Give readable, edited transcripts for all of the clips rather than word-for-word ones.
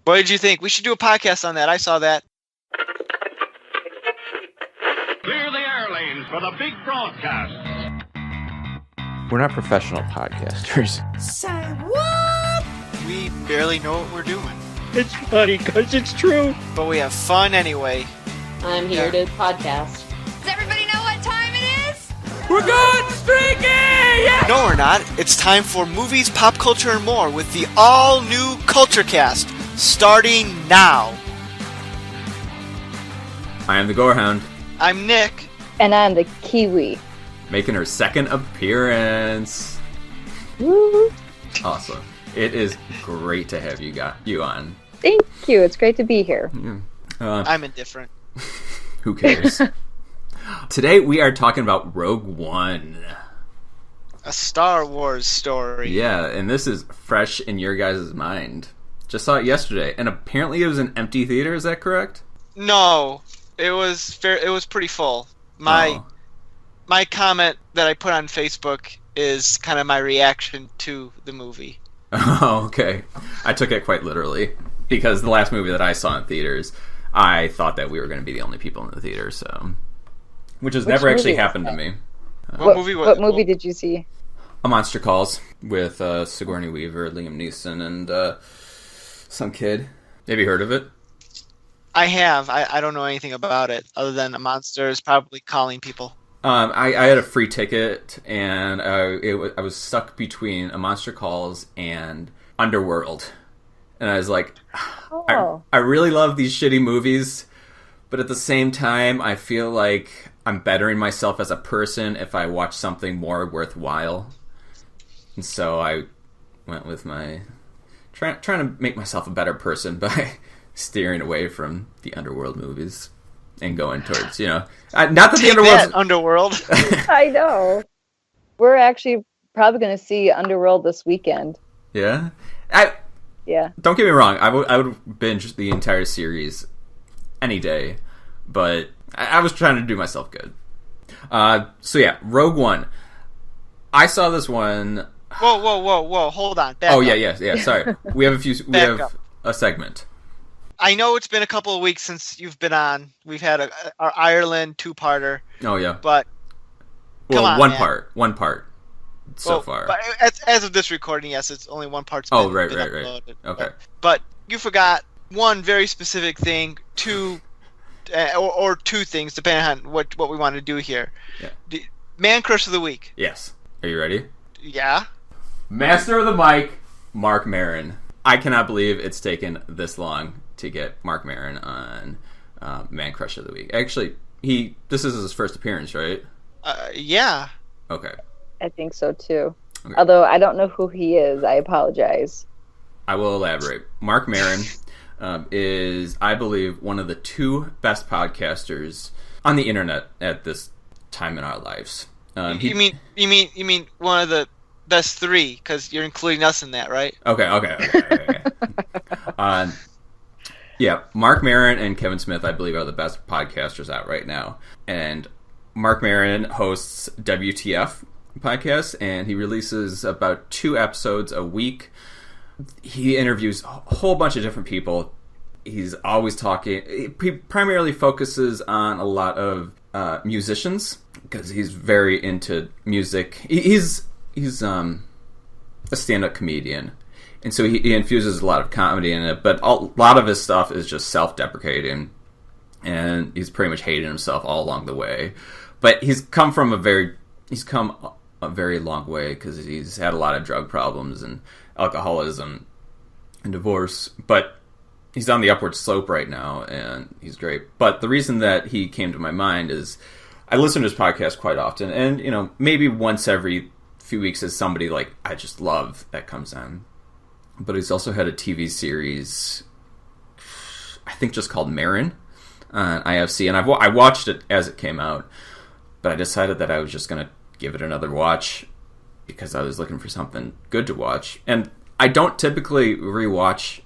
What did you think? We should do a podcast on that. I saw that. Clear the air lanes for the big broadcast. We're not professional podcasters. Say what? We barely know what we're doing. It's funny because it's true. But we have fun anyway. I'm here to podcast. Does everybody know what time it is? We're going streaking! Yeah! No, we're not. It's time for movies, pop culture, and more with the all-new Culture Cast, starting now. I am the Gorehound, I'm Nick. And I'm the Kiwi. making her second appearance. Woo! Awesome. It is great to have you on. Thank you. It's great to be here. Yeah. I'm indifferent. Who cares? Today we are talking about Rogue One. A Star Wars story. Yeah, and this is fresh in your guys' mind. Just saw it yesterday, and apparently it was an empty theater. Is that correct? No, it was It was pretty full. My comment that I put on Facebook is kind of my reaction to the movie. Oh, okay. I took it quite literally because the last movie that I saw in theaters, I thought that we were going to be the only people in the theater, so which has never actually happened to me. What movie did you see? A Monster Calls with Sigourney Weaver, Liam Neeson, and some kid. Have you heard of it? I have. I don't know anything about it other than a monster is probably calling people. I had a free ticket, and I was stuck between A Monster Calls and Underworld. And I was like, I really love these shitty movies, but at the same time, I feel like I'm bettering myself as a person if I watch something more worthwhile. And so I went with my... trying to make myself a better person by steering away from the Underworld movies and going towards, not that the Underworld. I know. We're actually probably going to see Underworld this weekend. Yeah? Yeah. Don't get me wrong. I would binge the entire series any day, but I was trying to do myself good. So yeah, Rogue One. I saw this one. Whoa! Hold on. Back up. Yeah. Sorry, we have a segment. I know it's been a couple of weeks since you've been on. We've had our Ireland two-parter. Oh yeah. But one part. So far. But as of this recording, yes, it's only one part's been right. uploaded. Okay. But you forgot one very specific thing, two things, depending on what we want to do here. Yeah. Man Crush of the Week. Yes. Are you ready? Yeah. Master of the mic, Mark Maron. I cannot believe it's taken this long to get Mark Maron on Man Crush of the Week. Actually, this is his first appearance, right? Yeah. Okay. I think so too. Okay. Although I don't know who he is. I apologize. I will elaborate. Mark Maron is, I believe, one of the two best podcasters on the internet at this time in our lives. You mean one of the best three? Because you're including us in that, right? Okay. Yeah, Mark Maron and Kevin Smith, I believe, are the best podcasters out right now. And Mark Maron hosts WTF podcast, and he releases about 2 episodes a week. He interviews a whole bunch of different people. He's always talking. He primarily focuses on a lot of musicians because he's very into music. He's a stand-up comedian, and so he infuses a lot of comedy in it. But a lot of his stuff is just self-deprecating, and he's pretty much hated himself all along the way. But he's come a very long way because he's had a lot of drug problems and alcoholism and divorce. But he's on the upward slope right now, and he's great. But the reason that he came to my mind is I listen to his podcast quite often, and maybe once every few weeks is somebody like I just love that comes on. But he's also had a TV series, I think just called Maron on IFC, and I watched it as it came out, but I decided that I was just going to give it another watch because I was looking for something good to watch. And I don't typically rewatch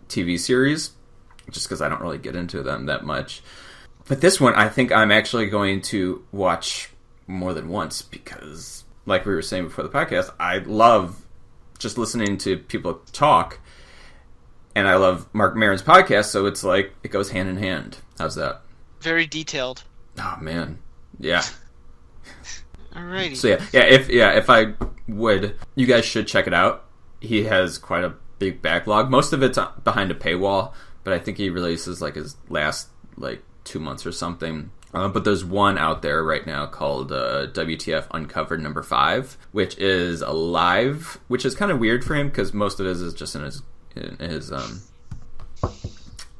TV series just because I don't really get into them that much. But this one, I think I'm actually going to watch more than once because, like we were saying before the podcast, I love just listening to people talk. and I love Mark Maron's podcast, so it's like it goes hand in hand. How's that? Very detailed. Oh man, yeah. Alrighty. So if I would, you guys should check it out. He has quite a big backlog. Most of it's behind a paywall, but I think he releases like his last like 2 months or something. But there's one out there right now called WTF Uncovered number 5, which is alive, which is kind of weird for him because most of it is just in his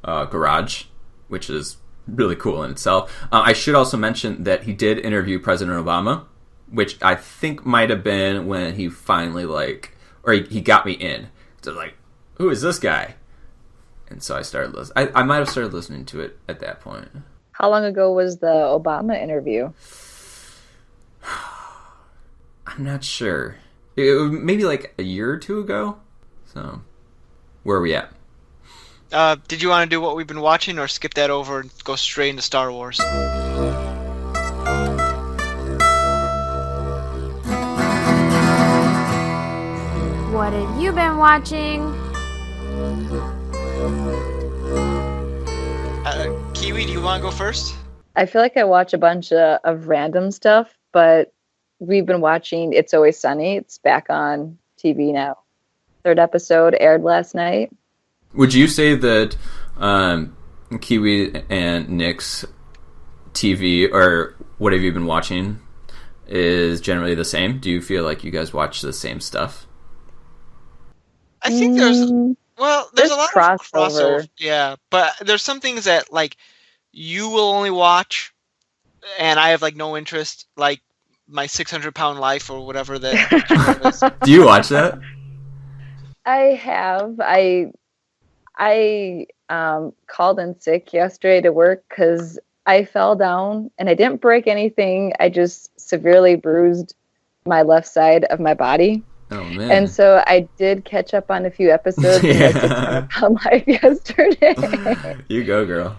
garage, which is really cool in itself. I should also mention that he did interview President Obama, which I think might have been when he finally he got me in. So like, who is this guy? And so I started listening. I might have started listening to it at that point. How long ago was the Obama interview? I'm not sure. It was maybe like a year or two ago. So, where are we at? Did you want to do what we've been watching, or skip that over and go straight into Star Wars? What have you been watching? Kiwi, do you want to go first? I feel like I watch a bunch of random stuff, but we've been watching It's Always Sunny. It's back on TV now. 3rd episode aired last night. Would you say that Kiwi and Nick's TV, or what have you been watching, is generally the same? Do you feel like you guys watch the same stuff? I think there's a lot of crossover. Yeah, but there's some things that like you will only watch, and I have like no interest, like my 600-pound life or whatever that is. Do you watch that? I have. I called in sick yesterday to work because I fell down and I didn't break anything. I just severely bruised my left side of my body. Oh man! And so I did catch up on a few episodes of my 600-pound life yesterday. You go, girl.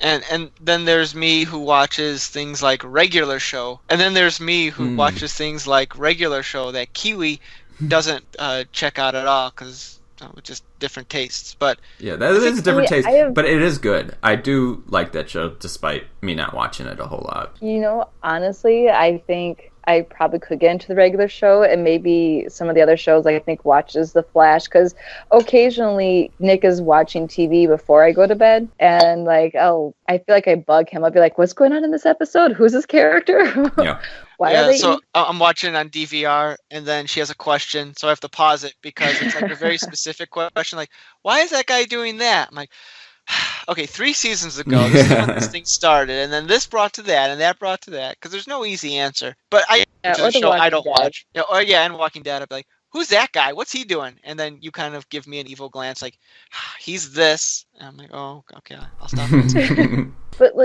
And then there's me who watches things like Regular Show, and then there's me who watches things like Regular Show that Kiwi doesn't check out at all because just different tastes. But yeah, that is a different taste, but it is good. I do like that show, despite me not watching it a whole lot. You know, honestly, I think I probably could get into the Regular Show, and maybe some of the other shows I think watches The Flash, because occasionally Nick is watching TV before I go to bed, and I feel like I bug him. I'll be like, what's going on in this episode? Who's this character? Yeah. Why are they I'm watching on DVR, and then she has a question, so I have to pause it because it's like a very specific question, like, why is that guy doing that? I'm like, okay, 3 seasons ago, this is when this thing started, and then this brought to that, and that brought to that, because there's no easy answer. But the show I don't watch. And Walking Dead, I'd be like, who's that guy? What's he doing? And then you kind of give me an evil glance, like, he's this. And I'm like, oh, okay, I'll stop. But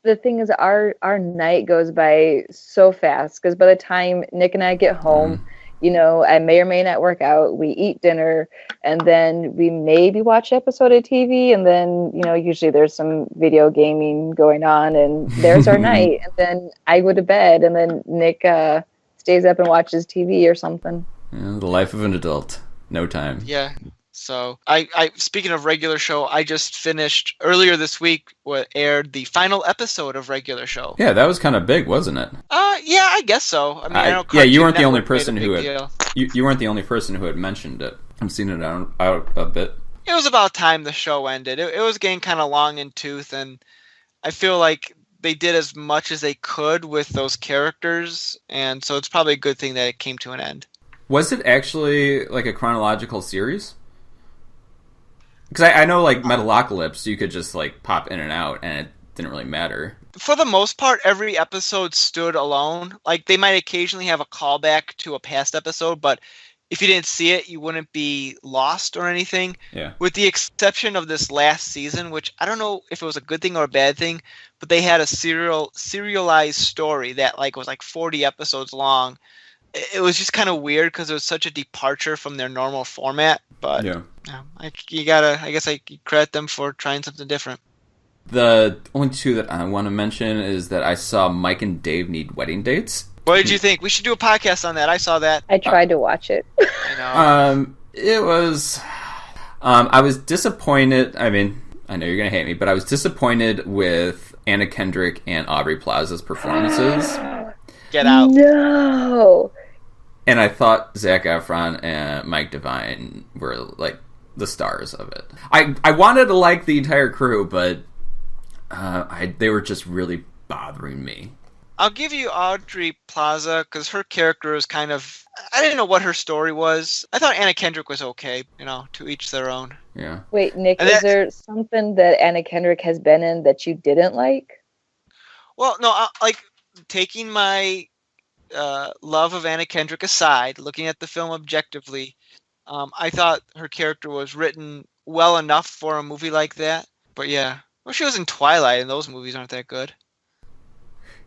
the thing is, our night goes by so fast, because by the time Nick and I get home, I may or may not work out. We eat dinner, and then we maybe watch an episode of TV, and then, usually there's some video gaming going on, and there's our night. And then I go to bed, and then Nick stays up and watches TV or something. Yeah, the life of an adult. No time. Yeah. So I speaking of Regular Show, I just finished earlier this week what aired the final episode of Regular Show. Yeah, that was kind of big, wasn't it? Yeah, I guess so. I mean, I know you weren't the only person who had you weren't the only person who had mentioned it. I've seen it out a bit. It was about time the show ended. It was getting kind of long in tooth, and I feel like they did as much as they could with those characters, and so it's probably a good thing that it came to an end. Was it actually like a chronological series? Because I know, like, Metalocalypse, you could just, pop in and out, and it didn't really matter. For the most part, every episode stood alone. Like, they might occasionally have a callback to a past episode, but if you didn't see it, you wouldn't be lost or anything. Yeah. With the exception of this last season, which I don't know if it was a good thing or a bad thing, but they had a serialized story that, was, 40 episodes long. It was just kind of weird because it was such a departure from their normal format. But I guess I credit them for trying something different. The only 2 that I want to mention is that I saw Mike and Dave Need Wedding Dates. What did you think? We should do a podcast on that. I saw that. I tried to watch it. I know. It was... I was disappointed. I mean, I know you're going to hate me, but I was disappointed with Anna Kendrick and Aubrey Plaza's performances. Get out. No. And I thought Zac Efron and Mike Devine were like the stars of it. I wanted to like the entire crew, but they were just really bothering me. I'll give you Audrey Plaza because her character was kind of... I didn't know what her story was. I thought Anna Kendrick was okay, to each their own. Yeah. Wait, Nick, And is there something that Anna Kendrick has been in that you didn't like? Well, no, taking my love of Anna Kendrick aside, looking at the film objectively, I thought her character was written well enough for a movie like that. But yeah, well, she was in Twilight, and those movies aren't that good.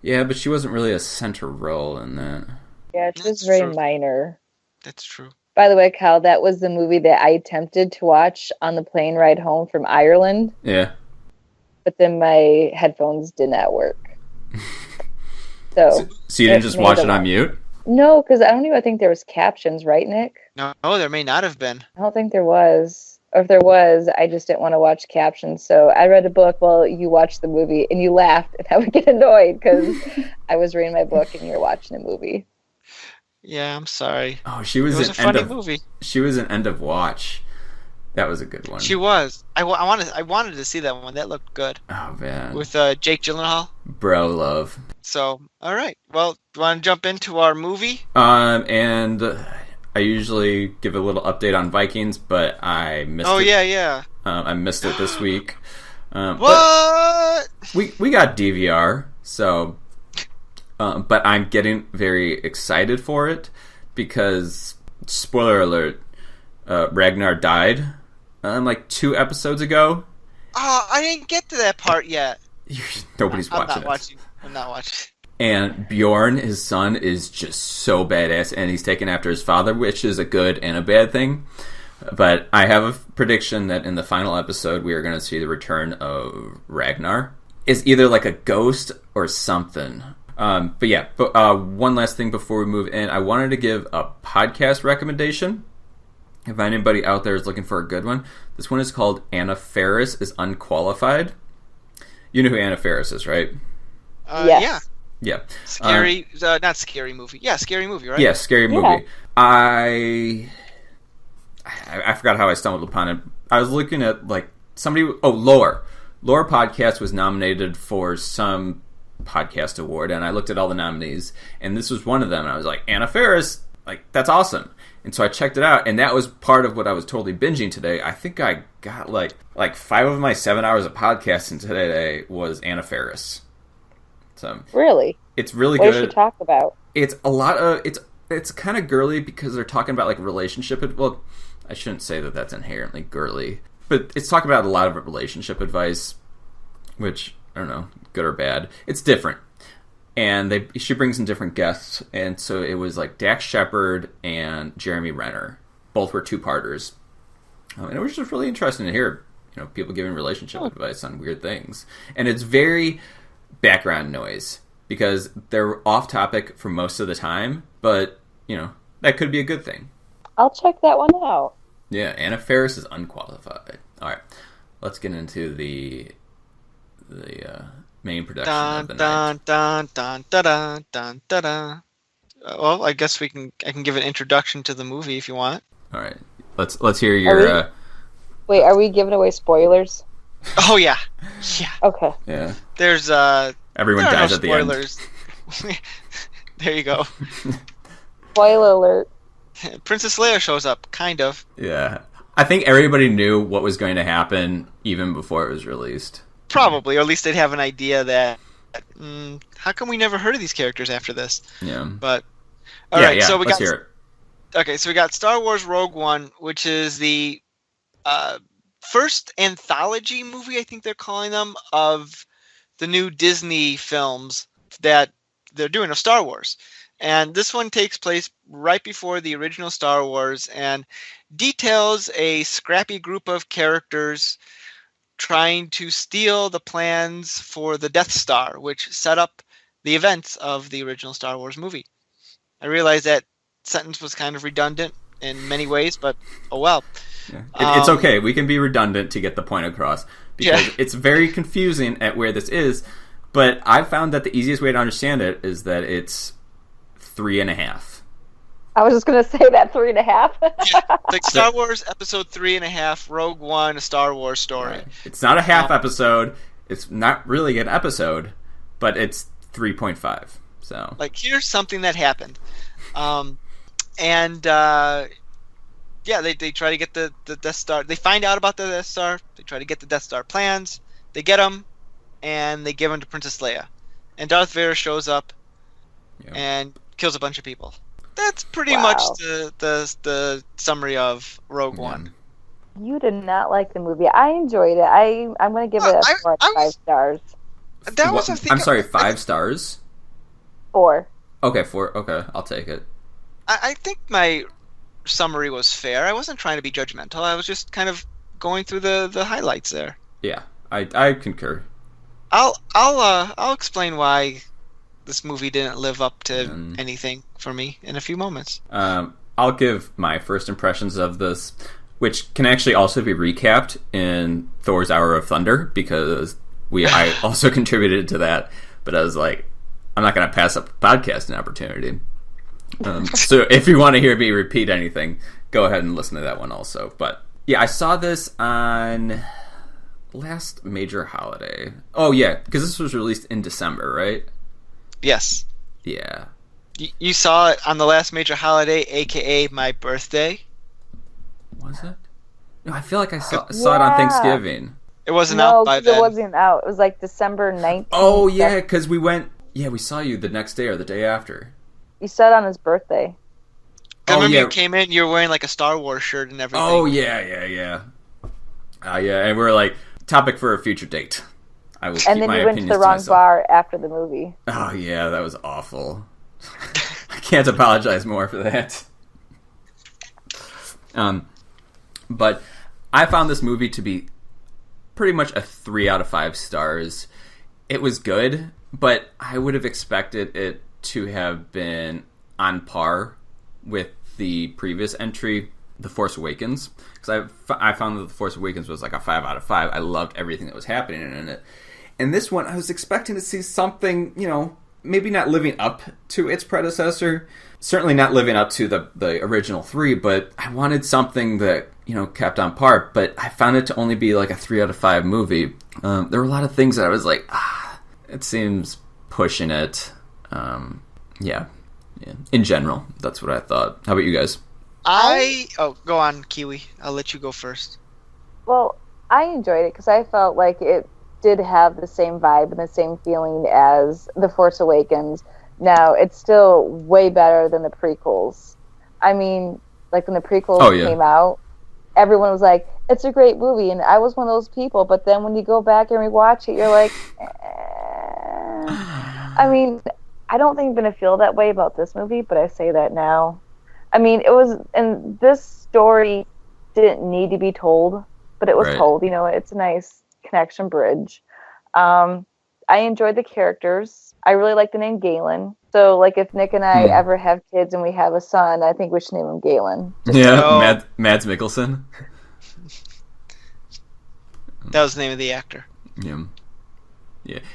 Yeah, but she wasn't really a center role in that. Yeah, she was That's very true. minor. That's true. By the way, Kyle, that was the movie that I attempted to watch on the plane ride home from Ireland, Yeah. but then my headphones did not work. So you didn't just watch it on mute? No, because I don't even think there was captions, right, Nick? No, there may not have been. I don't think there was. Or if there was, I just didn't want to watch captions. So I read a book while you watched the movie, and you laughed, and I would get annoyed because I was reading my book and you're watching a movie. Yeah, I'm sorry. Oh, she was, It was a funny movie. She was an End of Watch. That was a good one. She was. I wanted to see that one. That looked good. Oh, man. With Jake Gyllenhaal. Bro love. So, all right. Well, do you want to jump into our movie? And I usually give a little update on Vikings, but I missed it. Oh, yeah. I missed it this week. What? We got DVR, so... but I'm getting very excited for it because, spoiler alert, Ragnar died like 2 episodes ago. Oh, I didn't get to that part yet. Nobody's watching it. I'm not watching. And Bjorn, his son, is just so badass, and he's taken after his father, which is a good and a bad thing. But I have a prediction that in the final episode, we are going to see the return of Ragnar. It's either like a ghost or something. But one last thing before we move in, I wanted to give a podcast recommendation. If anybody out there is looking for a good one, this one is called Anna Faris is Unqualified. You know who Anna Faris is, right? Yes. Yeah. Yeah. Scary, not scary movie. Yeah, scary movie, right? Yeah, scary movie. Yeah. I forgot how I stumbled upon it. I was looking at Lore. Lore Podcast was nominated for some podcast award, and I looked at all the nominees, and this was one of them, and I was like, Anna Faris, that's awesome. And so I checked it out, and that was part of what I was totally binging today. I think I got like 5 of my 7 hours of podcasting today was Anna Faris. So Really? it's really What good. does she talk about? It's a lot of it's kind of girly because they're talking about like relationship. Well, I shouldn't say that that's inherently girly, but it's talking about a lot of relationship advice, which I don't know, good or bad. It's different, and she brings in different guests, and so it was like Dax Shepard and Jeremy Renner. Both were 2-parters, and it was just really interesting to hear people giving relationship advice on weird things, and it's very background noise because they're off topic for most of the time, but that could be a good thing. I'll check that one out. Yeah, Anna Faris is Unqualified. All right, let's get into the main production of the night. Well, I guess I can give an introduction to the movie if you want. All right, let's hear your. Wait, are we giving away spoilers? Oh yeah. Okay. Yeah. There's Everyone there are dies no at the end. spoilers. There you go. Spoiler alert. Princess Leia shows up, kind of. Yeah, I think everybody knew what was going to happen even before it was released. Probably, or at least they'd have an idea that. How come we never heard of these characters after this? Yeah. But all right, so let's hear it. Okay, so we got Star Wars Rogue One, which is the first anthology movie, I think they're calling them, of the new Disney films that they're doing of Star Wars. And this one takes place right before the original Star Wars and details a scrappy group of characters trying to steal the plans for the Death Star, which set up the events of the original Star Wars movie. I realize that sentence was kind of redundant in many ways, but oh well. Yeah. It's okay. We can be redundant to get the point across because it's very confusing at where this is. But I found that the easiest way to understand it is that it's 3.5. I was just gonna say that 3.5. Like Star Wars Episode 3.5, Rogue One, a Star Wars story. Right. It's not a half episode. It's not really an episode, but it's 3.5. So, like, here's something that happened, they try to get the Death Star. They find out about the Death Star. They try to get the Death Star plans. They get them, and they give them to Princess Leia. And Darth Vader shows up and kills a bunch of people. That's pretty much the summary of Rogue One. You did not like the movie. I enjoyed it. I'm going to give it a 4 out of 5 stars. That was, I think, I'm sorry, 5 stars? 4. Okay, 4. Okay, I'll take it. I think my summary was fair. I wasn't trying to be judgmental. I was just kind of going through the highlights there. Yeah, I concur. I'll explain why this movie didn't live up to anything for me in a few moments. I'll give my first impressions of this, which can actually also be recapped in Thor's Hour of Thunder, because I also contributed to that, but I was like, I'm not going to pass up a podcasting opportunity. So if you want to hear me repeat anything, go ahead and listen to that one also. But yeah, I saw this on last major holiday. Oh yeah, because this was released in December, right? Yes. Yeah. You saw it on the last major holiday, aka my birthday. Was it? No, I feel like I saw it on Thanksgiving. It wasn't out by then. No, it wasn't out. It was like December 19th. Oh yeah, because we went. Yeah, we saw you the next day or the day after. You said on his birthday. I remember you came in, you were wearing like a Star Wars shirt and everything. Oh yeah. And we were like, topic for a future date. I will keep my opinions to myself. And then you went to the wrong bar after the movie. Oh yeah, that was awful. I can't apologize more for that. But I found this movie to be pretty much a 3 out of 5 stars. It was good, but I would have expected it to have been on par with the previous entry, The Force Awakens, because I found that The Force Awakens was like a 5 out of 5. I loved everything that was happening in it. And this one, I was expecting to see something, maybe not living up to its predecessor, certainly not living up to the original 3, but I wanted something that, kept on par. But I found it to only be like a 3 out of 5 movie. There were a lot of things that I was like, it seems pushing it. Yeah. In general, that's what I thought. How about you guys? Go on, Kiwi. I'll let you go first. Well, I enjoyed it because I felt like it did have the same vibe and the same feeling as The Force Awakens. Now, it's still way better than the prequels. I mean, like when the prequels came out, everyone was like, it's a great movie, and I was one of those people, but then when you go back and rewatch it, you're like, I mean, I don't think I'm going to feel that way about this movie, but I say that now. I mean, and this story didn't need to be told, but it was told, it's a nice connection bridge. I enjoyed the characters. I really like the name Galen. So, like, if Nick and I ever have kids and we have a son, I think we should name him Galen. Mads Mikkelsen. That was the name of the actor. Yeah.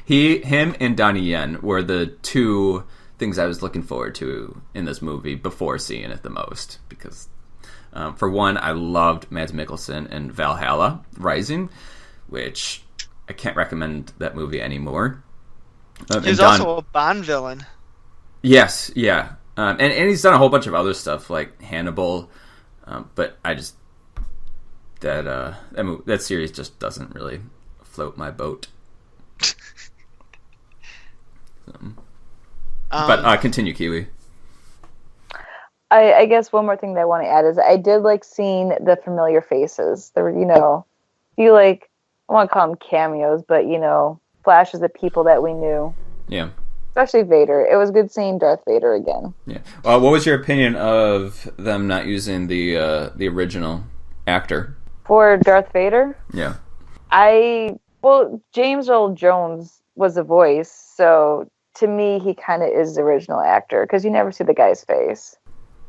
Him and Donnie Yen were the two things I was looking forward to in this movie before seeing it the most. Because, for one, I loved Mads Mikkelsen in Valhalla Rising, which I can't recommend that movie anymore. He's also a Bond villain. Yes, yeah. And he's done a whole bunch of other stuff like Hannibal, but I just that series just doesn't really float my boat. But continue, Kiwi. I guess one more thing that I want to add is I did like seeing the familiar faces. There were, I want to call them cameos, but flashes of people that we knew. Yeah. Especially Vader. It was good seeing Darth Vader again. Yeah. What was your opinion of them not using the original actor for Darth Vader? Yeah. James Earl Jones was the voice, so to me, he kind of is the original actor because you never see the guy's face.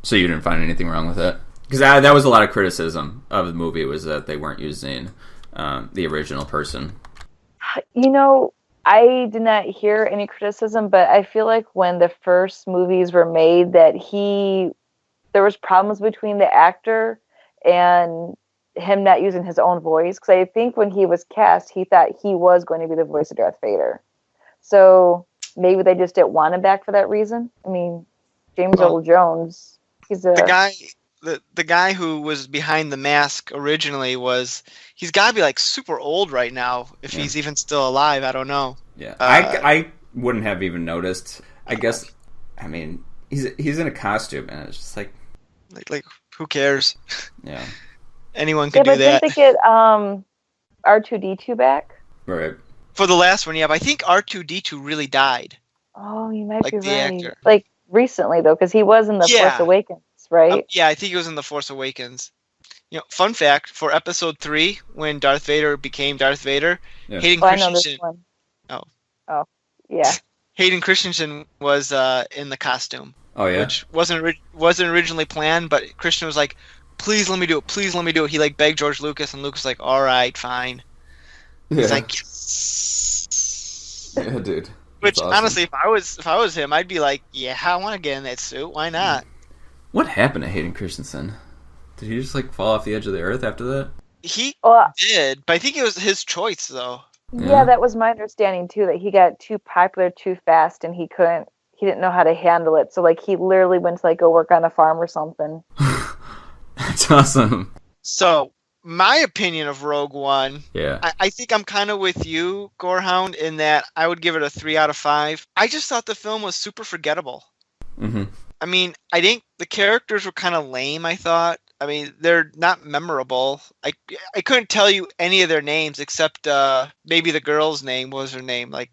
So you didn't find anything wrong with that? Because that was a lot of criticism of the movie, was that they weren't using the original person. You know, I did not hear any criticism, but I feel like when the first movies were made, that there was problems between the actor and him not using his own voice. Because I think when he was cast, he thought he was going to be the voice of Darth Vader. So maybe they just didn't want him back for that reason. I mean, James Earl Jones, he's the guy who was behind the mask originally he's got to be like super old right now if he's even still alive. I don't know. Yeah, I wouldn't have even noticed. I guess, I mean, he's in a costume, and it's just like who cares? Yeah, anyone can do that. Didn't they get R2D2 back? Right. For the last one, yeah, but I think R2D2 really died. Oh, you might be the right. actor. Like recently though, because he was in the Force Awakens, right? Yeah, I think he was in the Force Awakens. You know, fun fact for Episode 3, when Darth Vader became Darth Vader, Hayden Christensen. I know this one. Oh, yeah. Hayden Christensen was in the costume. Oh yeah. Which wasn't originally planned, but Christian was like, "Please let me do it. Please let me do it." He like begged George Lucas, and Lucas was like, "All right, fine." He's like, "Yes." Yeah, dude. Which awesome. Honestly, if I was him, I'd be like, "Yeah, I want to get in that suit. Why not?" What happened to Hayden Christensen? Did he just like fall off the edge of the earth after that? He did, but I think it was his choice though. Yeah, that was my understanding too. That he got too popular too fast, and he didn't know how to handle it. So like he literally went to like go work on a farm or something. That's awesome. So my opinion of Rogue One, yeah, I think I'm kind of with you, Gorehound, in that I would give it a 3 out of 5. I just thought the film was super forgettable. Mm-hmm. I mean, I think the characters were kind of lame, I thought. I mean, they're not memorable. I couldn't tell you any of their names except maybe the girl's name. What was her name? Like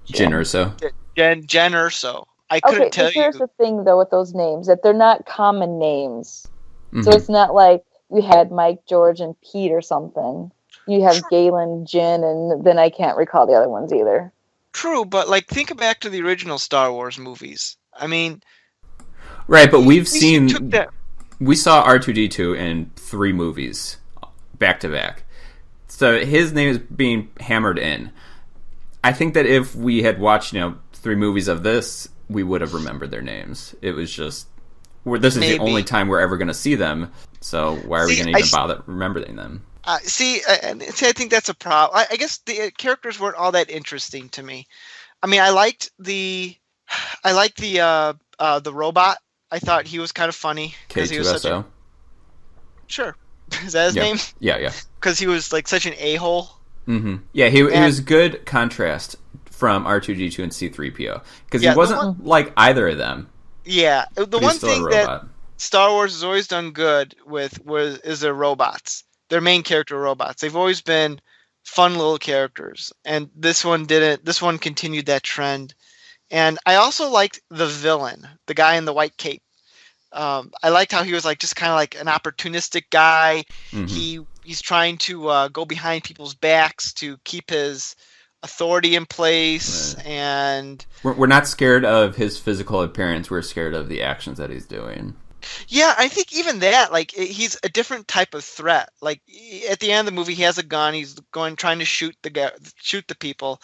Jen Erso. Jen Erso. I couldn't tell you. Here's the thing, though, with those names, that they're not common names. Mm-hmm. So it's not like you had Mike, George, and Pete or something. You have Galen, Jen, and then I can't recall the other ones either. True, but like think back to the original Star Wars movies. I mean, right, but we saw R2D2 in 3 movies back to back. So his name is being hammered in. I think that if we had watched, 3 movies of this, we would have remembered their names. It was just, this is the only time we're ever going to see them, so why are we going to even bother remembering them? I think that's a problem. I guess the characters weren't all that interesting to me. I mean, I liked the robot. I thought he was kind of funny because he was such a... Sure. Is that his name? Yeah. Because he was like such an a-hole. Mm-hmm. Yeah, he was good contrast from R2D2 and C-3PO because he wasn't like either of them. Yeah, the one thing that Star Wars has always done good with is their robots. Their main character robots. They've always been fun little characters, and this one didn't. This one continued that trend. And I also liked the villain, the guy in the white cape. I liked how he was like just kind of like an opportunistic guy. Mm-hmm. He's trying to go behind people's backs to keep his authority in place, right. And we're not scared of his physical appearance. We're scared of the actions that he's doing. Yeah, I think even that, like, he's a different type of threat. Like at the end of the movie, he has a gun. He's trying to shoot the people,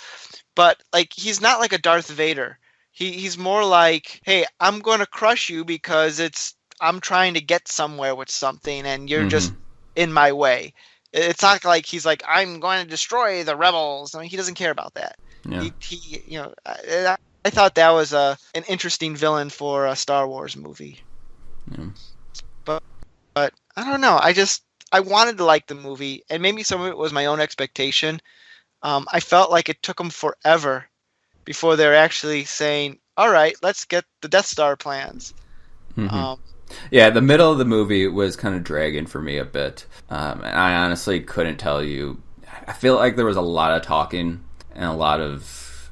but like he's not like a Darth Vader. He's more like, hey, I'm going to crush you because I'm trying to get somewhere with something, and you're just in my way. It's not like he's like, I'm going to destroy the rebels. I mean, he doesn't care about that. Yeah. I thought that was an interesting villain for a Star Wars movie. Yeah. But I don't know. I wanted to like the movie, and maybe some of it was my own expectation. I felt like it took them forever before they're actually saying, all right, let's get the Death Star plans. Mm-hmm. Yeah, the middle of the movie was kind of dragging for me a bit. And I honestly couldn't tell you. I feel like there was a lot of talking and a lot of,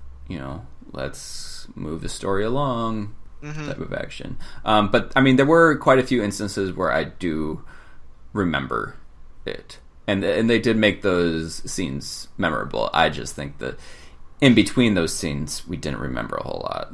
let's move the story along type of action. But, I mean, there were quite a few instances where I do remember it. And they did make those scenes memorable. I just think that in between those scenes, we didn't remember a whole lot.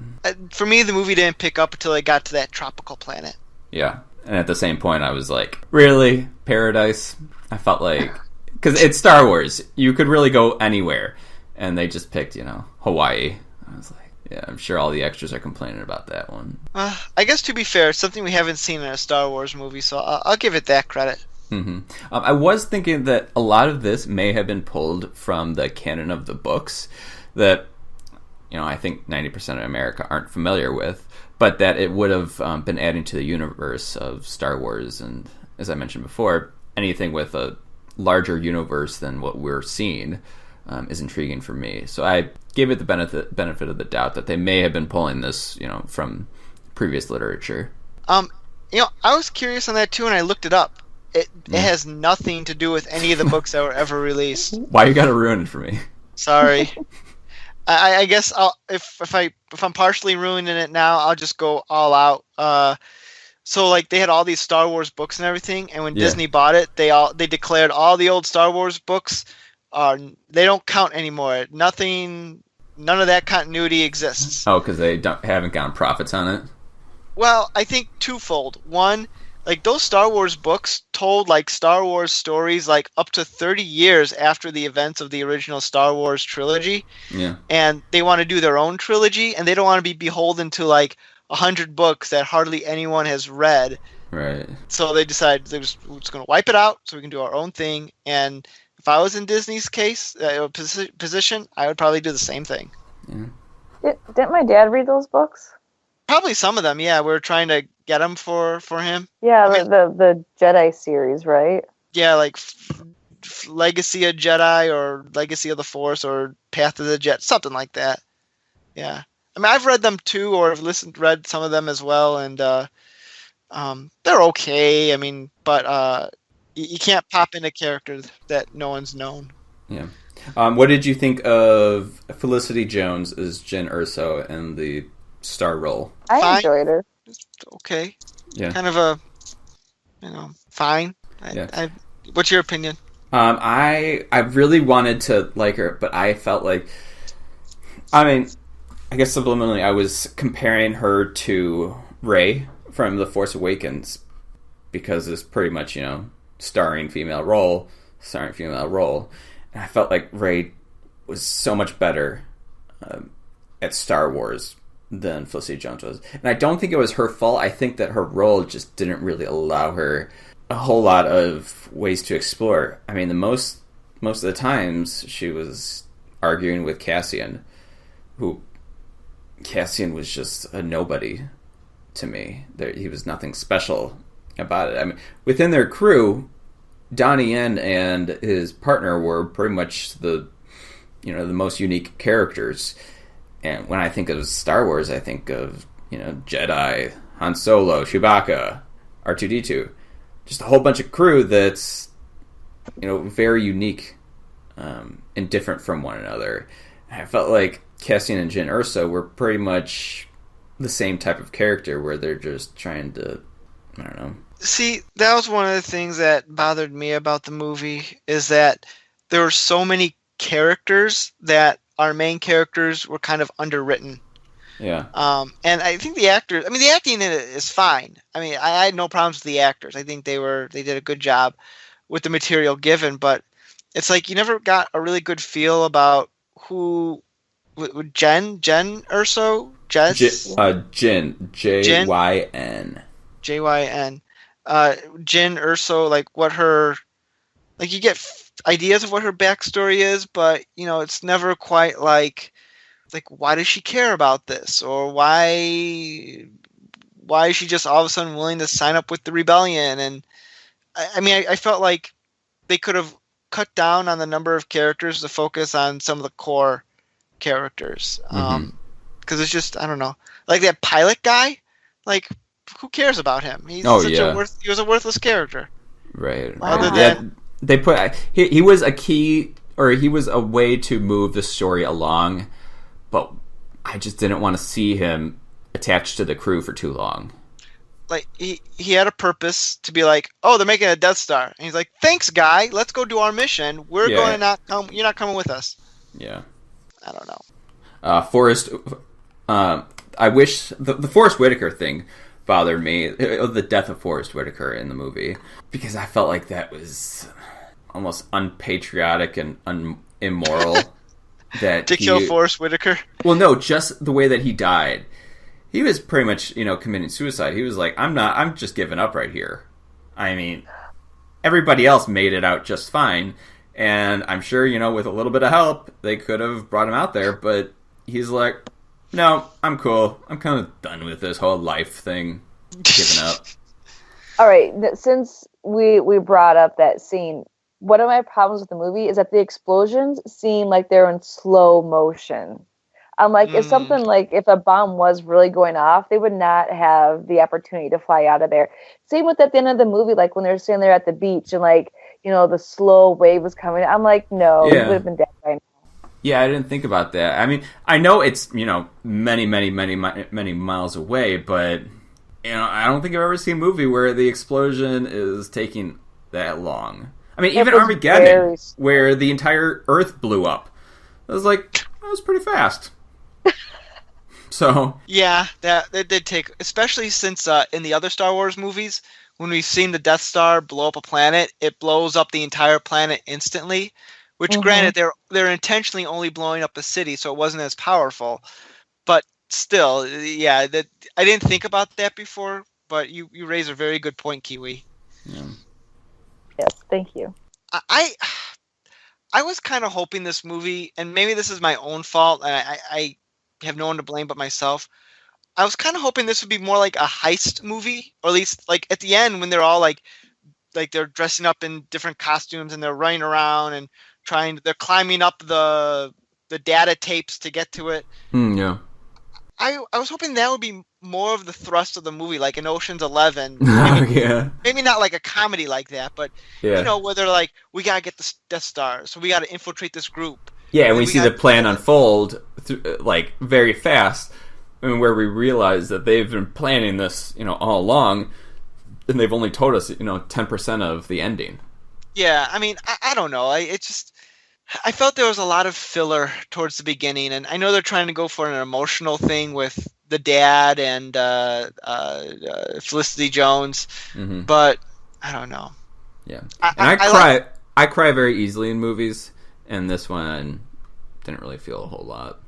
For me, the movie didn't pick up until they got to that tropical planet. Yeah. And at the same point, I was like, really? Paradise? I felt like... Because it's Star Wars. You could really go anywhere. And they just picked, Hawaii. I was like, yeah, I'm sure all the extras are complaining about that one. I guess to be fair, it's something we haven't seen in a Star Wars movie, so I'll give it that credit. Mm-hmm. I was thinking that a lot of this may have been pulled from the canon of the books that, I think 90% of America aren't familiar with, but that it would have been adding to the universe of Star Wars. And as I mentioned before, anything with a larger universe than what we're seeing is intriguing for me. So I gave it the benefit of the doubt that they may have been pulling this, from previous literature. I was curious on that too, and I looked it up. It has nothing to do with any of the books that were ever released. Why you gotta ruin it for me? Sorry. I guess if I'm partially ruining it now, I'll just go all out. So like they had all these Star Wars books and everything, and when Disney bought it, they declared all the old Star Wars books they don't count anymore. None of that continuity exists. Oh, because they haven't gotten profits on it. Well, I think twofold. One, like those Star Wars books told like Star Wars stories like up to 30 years after the events of the original Star Wars trilogy. Yeah. And they want to do their own trilogy, and they don't want to be beholden to like 100 books that hardly anyone has read. Right. So they decided we're just going to wipe it out so we can do our own thing. And if I was in Disney's position, I would probably do the same thing. Yeah. Didn't my dad read those books? Probably some of them, yeah. We were trying to get them for him. Yeah, the Jedi series, right? Yeah, like Legacy of Jedi or Legacy of the Force or Path of the Jet, something like that. Yeah. I mean, I've read them too, or I've read some of them as well, and they're okay. I mean, but you can't pop into characters that no one's known. Yeah. What did you think of Felicity Jones as Jyn Erso and the star role? I enjoyed her. Okay. Yeah. Kind of a, fine. What's your opinion? I really wanted to like her, but I felt like, I guess subliminally I was comparing her to Rey from The Force Awakens because it's pretty much, starring female role. And I felt like Rey was so much better at Star Wars than Felicity Jones was. And I don't think it was her fault. I think that her role just didn't really allow her a whole lot of ways to explore. I mean, most of the times she was arguing with Cassian, who Cassian was just a nobody to me. He was nothing special about it. I mean, within their crew, Donnie Yen and his partner were pretty much the most unique characters. And when I think of Star Wars, I think of, Jedi, Han Solo, Chewbacca, R2-D2. Just a whole bunch of crew that's, very unique and different from one another. And I felt like Cassian and Jyn Erso were pretty much the same type of character where they're just trying to, I don't know. See, that was one of the things that bothered me about the movie, is that there were so many characters that our main characters were kind of underwritten. Yeah. And I think the actors, the acting in it is fine. I had no problems with the actors. I think they did a good job with the material given, but it's like you never got a really good feel about who Jyn Erso? Jyn. Jyn. Jyn. Jyn Erso, like what her, like you get ideas of what her backstory is, but it's never quite like why does she care about this, or why is she just all of a sudden willing to sign up with the rebellion? And I felt like they could have cut down on the number of characters to focus on some of the core characters, because it's just, I don't know, like that pilot guy, like who cares about him? He was a worthless character. Right. Wow. Other than they put he was a key, or he was a way to move the story along, but I just didn't want to see him attached to the crew for too long. Like he had a purpose to be like, oh, they're making a Death Star, and he's like, thanks, guy, let's go do our mission. We're going to not come. You're not coming with us. Yeah. I don't know. Forrest. I wish the Forrest Whitaker thing bothered me. It was the death of Forrest Whitaker in the movie, because I felt like that was almost unpatriotic and immoral. That to kill Forrest Whitaker? Well, no, just the way that he died. He was pretty much, committing suicide. He was like, I'm just giving up right here. I mean, everybody else made it out just fine. And I'm sure, with a little bit of help, they could have brought him out there. But he's like, no, I'm cool. I'm kind of done with this whole life thing. Giving up. All right, since we brought up that scene, one of my problems with the movie is that the explosions seem like they're in slow motion. I'm like, if something like, if a bomb was really going off, they would not have the opportunity to fly out of there. Same with at the end of the movie, like when they're sitting there at the beach and like, the slow wave was coming. I'm like, no, he would have been dead by now. Yeah, I didn't think about that. I mean, I know it's, many, many, many, many miles away, but, I don't think I've ever seen a movie where the explosion is taking that long. I mean, even Armageddon, where the entire Earth blew up. I was like, that was pretty fast. So yeah, that did take, especially since in the other Star Wars movies, when we've seen the Death Star blow up a planet, it blows up the entire planet instantly. Which, granted, they're intentionally only blowing up the city, so it wasn't as powerful. But still, yeah, that I didn't think about that before. But you raise a very good point, Kiwi. Yeah. Yes, thank you. I was kind of hoping this movie, and maybe this is my own fault, and I have no one to blame but myself. I was kind of hoping this would be more like a heist movie, or at least like at the end when they're all like they're dressing up in different costumes and they're running around and they're climbing up the data tapes to get to it. Yeah. I was hoping that would be more of the thrust of the movie, like in Ocean's 11. Yeah. Maybe not like a comedy like that, but where they're like, we gotta get the Death Star, so we gotta infiltrate this group. Yeah, and we see the plan unfold very fast, and where we realize that they've been planning this, all along, and they've only told us, 10% of the ending. Yeah, I mean, I don't know. I felt there was a lot of filler towards the beginning, and I know they're trying to go for an emotional thing with the dad and Felicity Jones, but I don't know. Yeah, I cry very easily in movies, and this one didn't really feel a whole lot.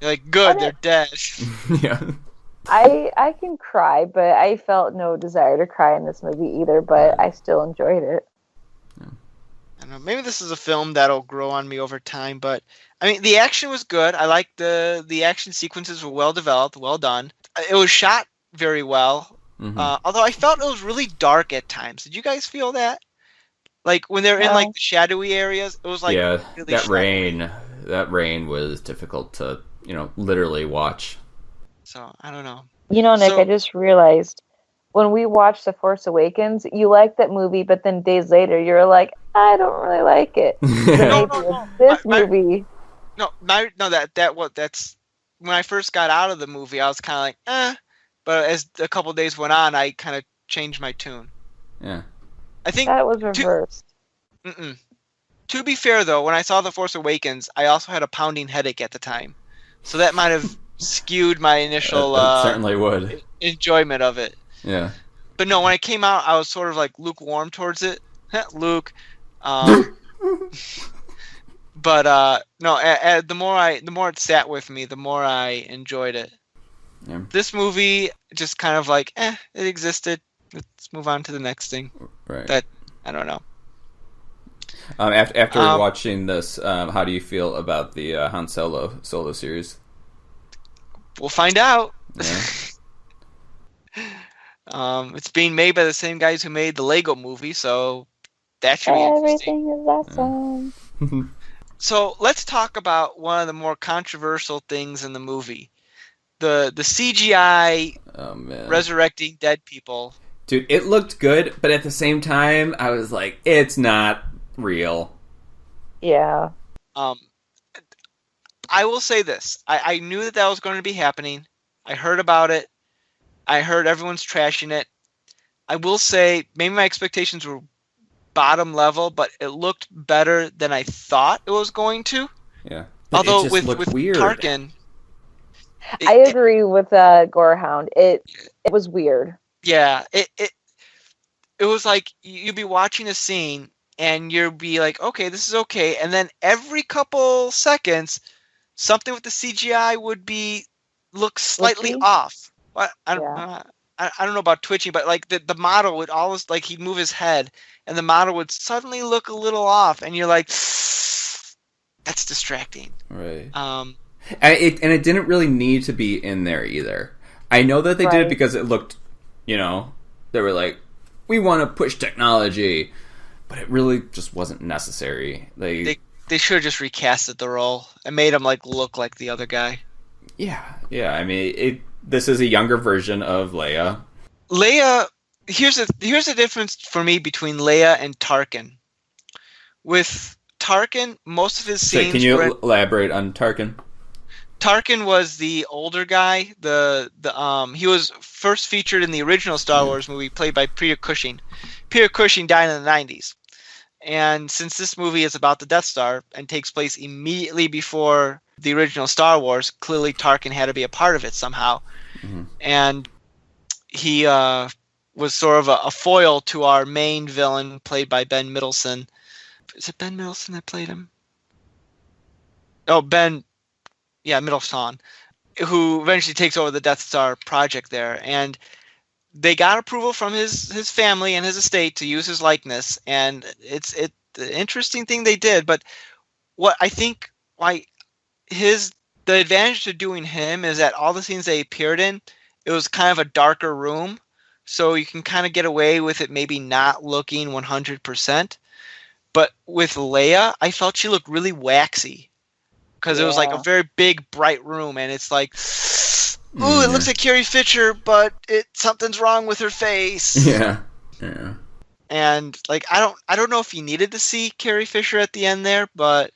You're like, good, they're dead. Yeah. I can cry, but I felt no desire to cry in this movie either, but I still enjoyed it. I don't know, maybe this is a film that'll grow on me over time, but I mean, the action was good. I liked the action sequences were well developed, well done. It was shot very well, although I felt it was really dark at times. Did you guys feel that? Like when they're in like the shadowy areas, it was like really that rain was difficult to literally watch. So I don't know. Nick, I just realized when we watched The Force Awakens, you liked that movie, but then days later you're like, I don't really like it. No. This movie. That's when I first got out of the movie, I was kind of like, but as a couple days went on, I kind of changed my tune. Yeah. I think that was reversed. To be fair, though, when I saw The Force Awakens, I also had a pounding headache at the time, so that might have skewed my initial certainly would enjoyment of it. Yeah. But no, when I came out, I was sort of like lukewarm towards it. Luke. But no, the more it sat with me, the more I enjoyed it. Yeah. This movie just kind of like, it existed. Let's move on to the next thing. Right. That I don't know. After watching this, how do you feel about the Han Solo series? We'll find out. Yeah. It's being made by the same guys who made the Lego movie, so that should be interesting. Everything is awesome. Yeah. So let's talk about one of the more controversial things in the movie. The CGI resurrecting dead people. Dude, it looked good, but at the same time, I was like, it's not real. Yeah. I will say this. I knew that was going to be happening. I heard about it. I heard everyone's trashing it. I will say maybe my expectations were bottom level, but it looked better than I thought it was going to. Yeah. Although it just with weird. Tarkin, I agree with Gorehound. It was weird. Yeah, it was like you'd be watching a scene and you'd be like, okay, this is okay, and then every couple seconds, something with the CGI would look slightly Twitchy? off. But Yeah. I don't know about twitching, but like the model would always like he'd move his head, and the model would suddenly look a little off, and you're like, that's distracting. Right. Um, And it didn't really need to be in there either. I know that they did it Right. because it looked, they were like, we want to push technology, but it really just wasn't necessary. they should have just recasted the role and made him like look like the other guy. Yeah. I mean, this is a younger version of Leia. Leia, here's the difference for me between Leia and Tarkin. With Tarkin, most of his scenes. Can you elaborate on Tarkin? Tarkin was the older guy. He was first featured in the original Star Wars movie, played by Peter Cushing. Peter Cushing died in the 90s, and since this movie is about the Death Star and takes place immediately before the original Star Wars, clearly Tarkin had to be a part of it somehow, and he was sort of a foil to our main villain, played by Ben Mendelsohn. Is it Ben Mendelsohn that played him? Oh, Ben. Yeah, Mendelsohn, who eventually takes over the Death Star project there, and they got approval from his family and his estate to use his likeness, and it's the interesting thing they did. But what I think why the advantage to doing him is that all the scenes they appeared in, it was kind of a darker room, so you can kind of get away with it maybe not looking 100%. But with Leia, I felt she looked really waxy. Because it was like a very big, bright room, and it's like, ooh, it looks like Carrie Fisher, but something's wrong with her face. Yeah. And like, I don't know if you needed to see Carrie Fisher at the end there, but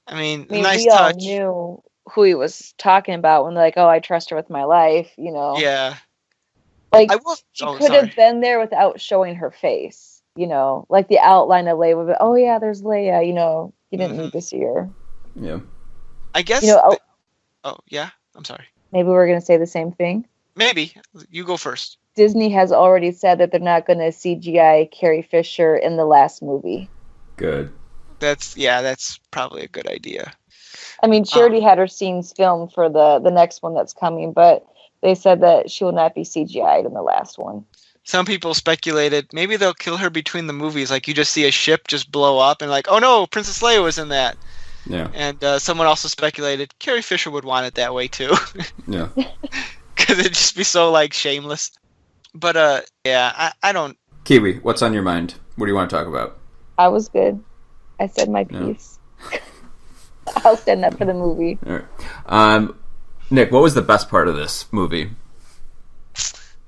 I mean nice we touch. all knew who he was talking about when they're like, "Oh, I trust her with my life," Yeah. Like She could have been there without showing her face. Like the outline of Leia would be, "Oh yeah, there's Leia." You didn't need to see her. Yeah. I guess. Oh yeah. I'm sorry. Maybe we're gonna say the same thing. Maybe you go first. Disney has already said that they're not going to CGI Carrie Fisher in the last movie. Good. That's probably a good idea. I mean, she already had her scenes filmed for the next one that's coming, but they said that she will not be CGI'd in the last one. Some people speculated maybe they'll kill her between the movies. Like you just see a ship just blow up and like, oh no, Princess Leia was in that. Yeah. And someone also speculated Carrie Fisher would want it that way too. Yeah. Because it'd just be so like shameless. But yeah, I don't. Kiwi, what's on your mind? What do you want to talk about? I was good. I said my piece. I'll stand up for the movie. All right. Nick, what was the best part of this movie?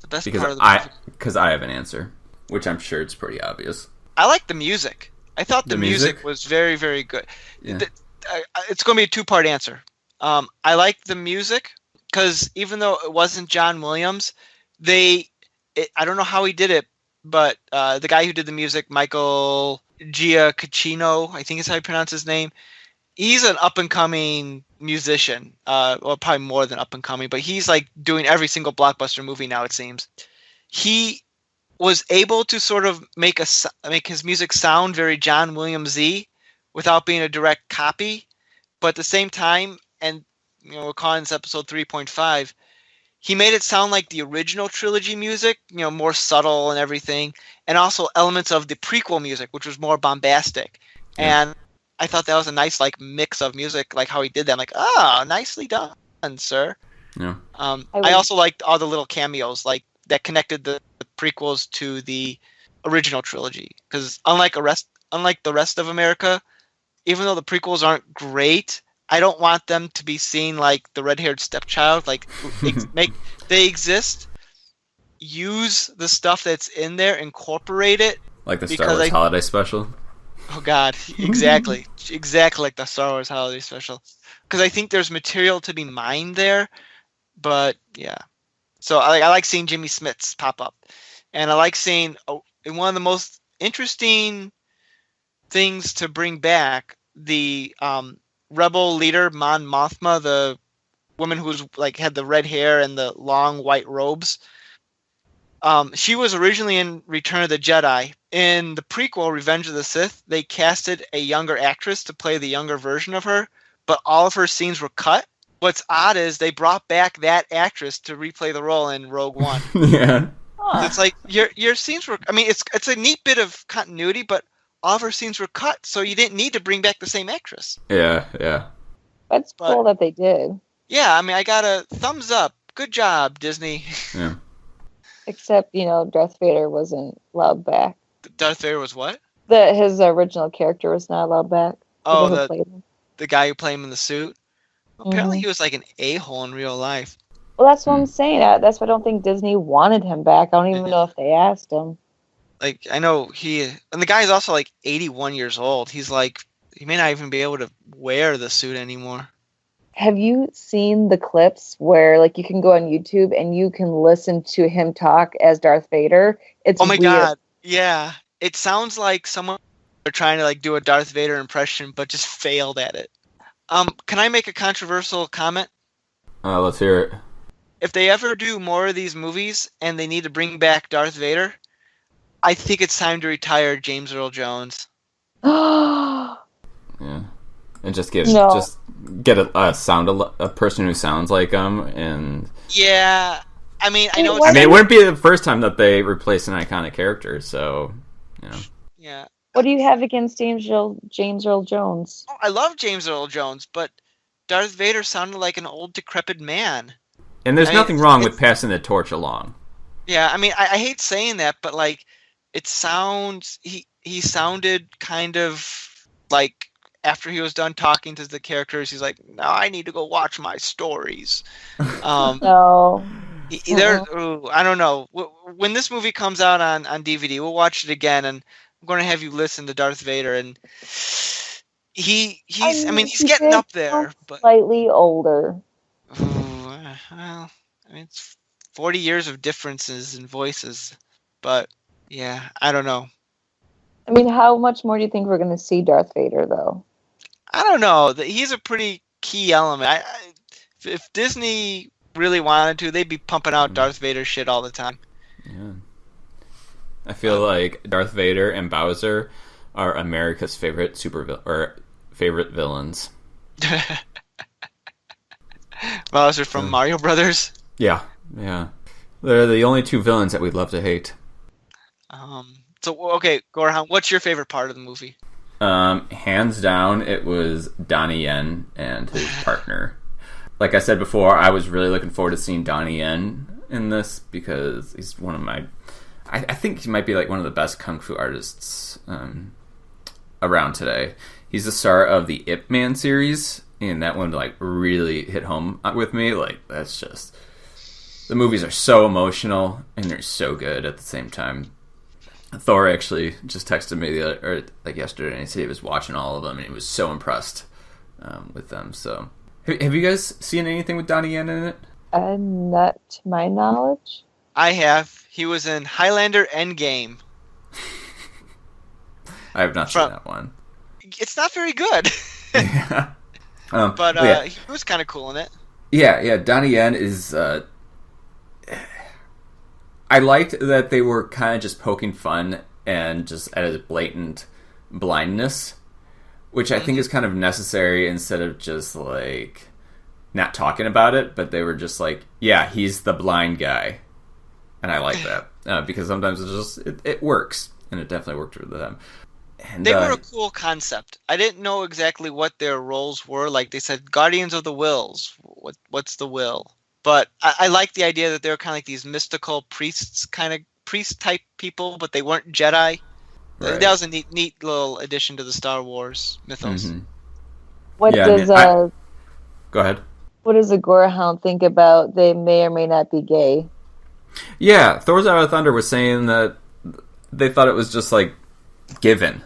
The best part of the movie. Because I have an answer, which I'm sure it's pretty obvious. I like the music. I thought the music was very, very good. Yeah. It's going to be a two-part answer. I liked the music because even though it wasn't John Williams, I don't know how he did it, but the guy who did the music, Michael Giacchino, I think is how you pronounce his name, he's an up-and-coming musician. Well, probably more than up-and-coming, but he's like doing every single blockbuster movie now, it seems. He was able to sort of make his music sound very John Williams-y without being a direct copy, but at the same time, and we're calling this episode 3.5, he made it sound like the original trilogy music, more subtle and everything, and also elements of the prequel music, which was more bombastic. Yeah. And I thought that was a nice like mix of music, like how he did that. I'm like, nicely done, sir. Yeah. I also liked all the little cameos, like that connected the prequels to the original trilogy, because unlike the rest of America, even though the prequels aren't great, I don't want them to be seen like the red-haired stepchild. Like, they exist. Use the stuff that's in there, incorporate it. Like the Star Wars Holiday Special? Oh, God. Exactly. Exactly like the Star Wars Holiday Special. Because I think there's material to be mined there. But, yeah. So, I like seeing Jimmy Smits pop up. And I like seeing, in one of the most interesting things to bring back, the Rebel leader, Mon Mothma, the woman who was like had the red hair and the long white robes. She was originally in Return of the Jedi. In the prequel, Revenge of the Sith, they casted a younger actress to play the younger version of her, but all of her scenes were cut. What's odd is they brought back that actress to replay the role in Rogue One. Yeah. So it's like your scenes were. I mean, it's a neat bit of continuity, but all of her scenes were cut, so you didn't need to bring back the same actress. Yeah, yeah. That's cool that they did. Yeah, I mean, I got a thumbs up. Good job, Disney. Yeah. Except, Darth Vader wasn't allowed back. Darth Vader was what? His original character was not allowed back. Oh, Who played him. the guy who played him in the suit? Apparently he was like an a-hole in real life. Well, that's what I'm saying. That's why I don't think Disney wanted him back. I don't even know if they asked him. Like, I know and the guy's also like 81 years old. He's like, he may not even be able to wear the suit anymore. Have you seen the clips where, like, you can go on YouTube and you can listen to him talk as Darth Vader? It's oh my weird. God. Yeah. It sounds like someone trying to like do a Darth Vader impression, but just failed at it. Can I make a controversial comment? Let's hear it. If they ever do more of these movies and they need to bring back Darth Vader, I think it's time to retire James Earl Jones. Yeah, and just get a person who sounds like him, and yeah, I mean, I know. It wouldn't be the first time that they replace an iconic character, so Yeah. What do you have against James Earl Jones? Oh, I love James Earl Jones, but Darth Vader sounded like an old, decrepit man. And there's nothing wrong with passing the torch along. Yeah, I mean, I hate saying that, but like, it sounds he sounded kind of like after he was done talking to the characters, he's like, "No, I need to go watch my stories." No. I don't know. When this movie comes out on DVD, we'll watch it again, and I'm going to have you listen to Darth Vader, and he's getting up there, but slightly older. Well, I mean, it's 40 years of differences in voices, but yeah, I don't know. I mean, how much more do you think we're going to see Darth Vader, though? I don't know. He's a pretty key element. If Disney really wanted to, they'd be pumping out Darth Vader shit all the time. Yeah. I feel like Darth Vader and Bowser are America's favorite favorite villains. Bowser from Mario Brothers. Yeah. They're the only two villains that we'd love to hate. So okay, Gorehound, what's your favorite part of the movie? Hands down, it was Donnie Yen and his partner. Like I said before, I was really looking forward to seeing Donnie Yen in this because he's one of my... I think he might be like one of the best kung fu artists around today. He's the star of the Ip Man series, and that one like really hit home with me. Like, that's just... The movies are so emotional, and they're so good at the same time. Thor actually just texted me yesterday, and he said he was watching all of them, and he was so impressed with them. So, have you guys seen anything with Donnie Yen in it? Not to my knowledge. I have. He was in Highlander Endgame. I have not seen that one. It's not very good. Yeah. But he was kind of cool in it. Yeah. Donnie Yen is... I liked that they were kind of just poking fun and just at his blatant blindness, which I think is kind of necessary instead of just like not talking about it, but they were just like, yeah, he's the blind guy. And I like that because sometimes it works, and it definitely worked for them. And, they were a cool concept. I didn't know exactly what their roles were. Like they said, Guardians of the Wills. What's the will? But I like the idea that they were kind of like these mystical priest-type people, but they weren't Jedi. Right. That was a neat little addition to the Star Wars mythos. Mm-hmm. Go ahead. What does the Gorehound think about they may or may not be gay? Yeah, Thor's Out of Thunder was saying that they thought it was just like given